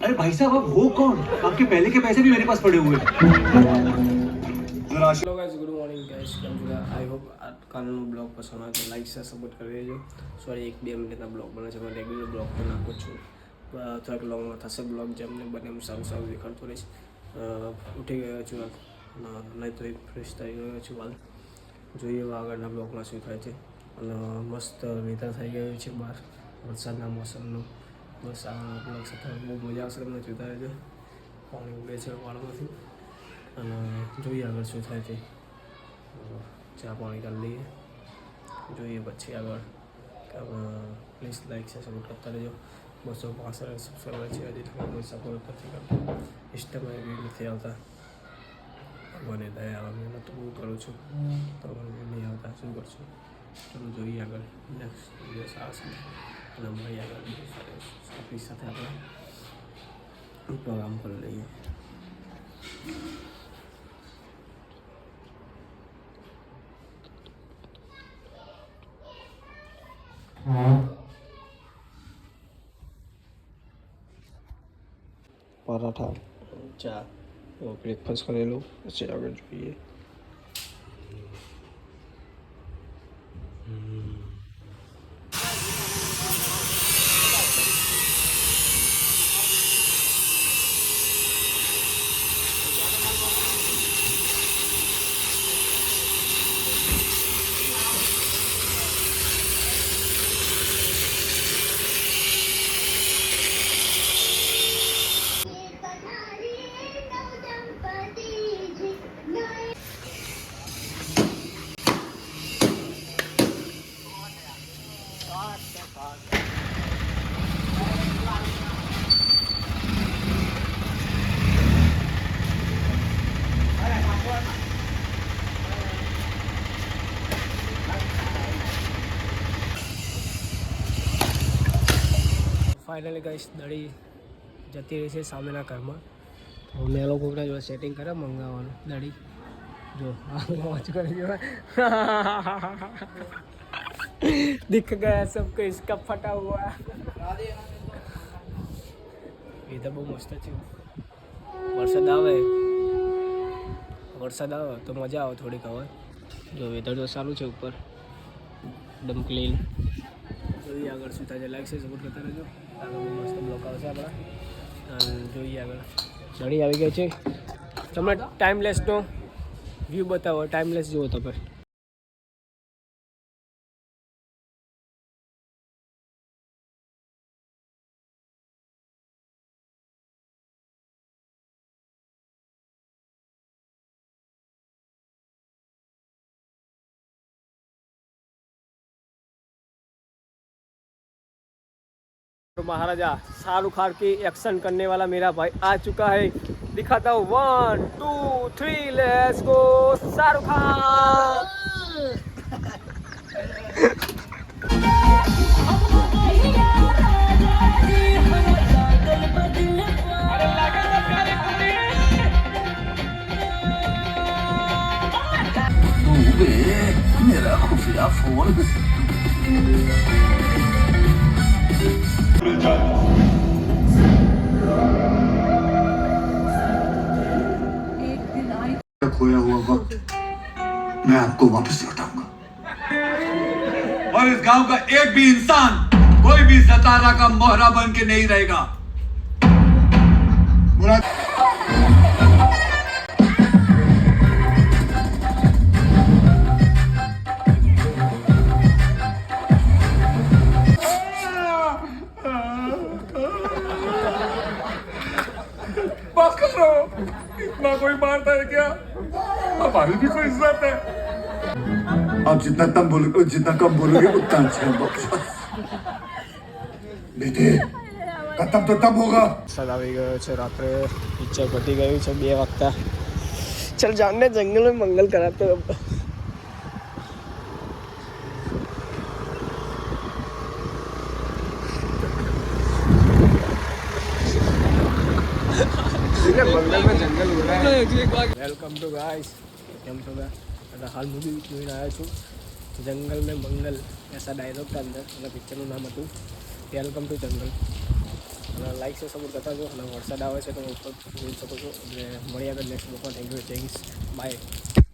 अरे भाई साहब अब वो कौन? आपके पहले के पैसे भी मेरे पास पड़े हुए हैं। Hello guys, good morning guys. કેમ છો? આઈ હોપ કાલનો બ્લોગ પસંદ આવે તો લાઈક શેર સપોર્ટ કરી દેજો. સોરી 1-2 મિનિટના બ્લોગ બને છે, હું રેગ્યુલર બ્લોગ પણ નાખું છું. થોડાક લોંગમાં થશે બ્લોગ, જેમને બને એમ સારું સારું દેખાડતો રહીશ. ઉઠી ગયો છું, નહીં તો ફ્રેશ થઈ ગયો છું. હાલ જોઈએ આગળના બ્લોગમાં શું થાય છે. અને મસ્ત વેધર થઈ ગયું છે બહાર વરસાદના મોસમનું. બસ આ બ્લોગ સાથે બહુ મજા આવશે, તમને જોતા રહેજો. પાણી ઉડે છે વાળમાંથી અને જોઈએ આગળ શું થાય તે. ચા પાણી કરી લઈએ, જોઈએ પછી આગળ. પ્લીઝ લાઈક છે, સપોર્ટ કરતા રહેજો. 265 સબસ્ક્રાઈબર છે, હજી તમે કોઈ સપોર્ટ નથી કરતા. ઇન્સ્ટામાં વ્યૂ નથી આવતા. ભગવાને દયા આવે, મહેનત બહુ કરું છું તો વ્યૂ નહીં આવતા, શું કરશું. ચલો જોઈએ આગળ નેક્સ્ટ દિવસ આવશે અને મળીએ આગળ આપણી સાથે આપણે પ્રોગ્રામ કરી લઈએ. પરાઠા, ચા, બ્રેકફાસ્ટ કરેલું, પછી આગળ જોઈએ. ફાઇનલી ગાઈસ દડી જતી રહી છે સામેના ઘરમાં. તો મેં લોકોને જો સેટિંગ કરે મંગાવવાનું દડી. જો વોચ કરી જો दिख गया सबको इसका फटा हुआ. એ તો બહુ મસ્ત છે. વરસાદ આવે તો મજા આવે થોડીક. હવે જો વેધર તો સારું છે ઉપર, એકદમ ક્લીન. જોઈએ આગળ શું થાય છે. લાઈક છે, સપોર્ટ કરતા રહેજો. આગળ બહુ મસ્ત બ્લોક આવશે આપણા. અને જોઈએ આગળ દડી આવી ગઈ છે. તમે ટાઈમલેસનો વ્યૂ બતાવો, ટાઈમલેસ જુઓ તમે. महाराजा शाहरुख खान की एक्शन करने वाला मेरा भाई आ चुका है. दिखाता हूँ 1 2 3 लेट्स गो. शाहरुख खान मेरा खुफिया फोन. खोया हुआ वक्त मैं आपको वापस लौटाऊंगा और इस गांव का एक भी इंसान कोई भी सतारा का मोहरा बन के नहीं रहेगा. इतना कोई मारता है क्या? हमारी भी कोई इज्जत है. आप जितना कम बोलोगे उतना अच्छा है. बेटे खत्म तो तब होगा. વરસાદ આવી ગયો છે. રાત્રે પિક્ચર પતી ગયું છે 2 વાગતા. चल जानने जंगल में मंगल कराते अब. Welcome to guys. કેમ છો ભાઈ? હાલ મૂવી જોઈને આવ્યો છું જંગલ में मंगल ऐसा डायलॉग था अंदर. અને પિક્ચરનું નામ હતું વેલકમ ટુ જંગલ. અને લાઈક છે સપોર્ટ કરતા જો. અને વરસાદ આવે છે તો ઉપર જોઈ શકો છો. એટલે મળ્યા આગળ નેક્સ્ટ બ્લોગમાં. Thank you, thanks, by.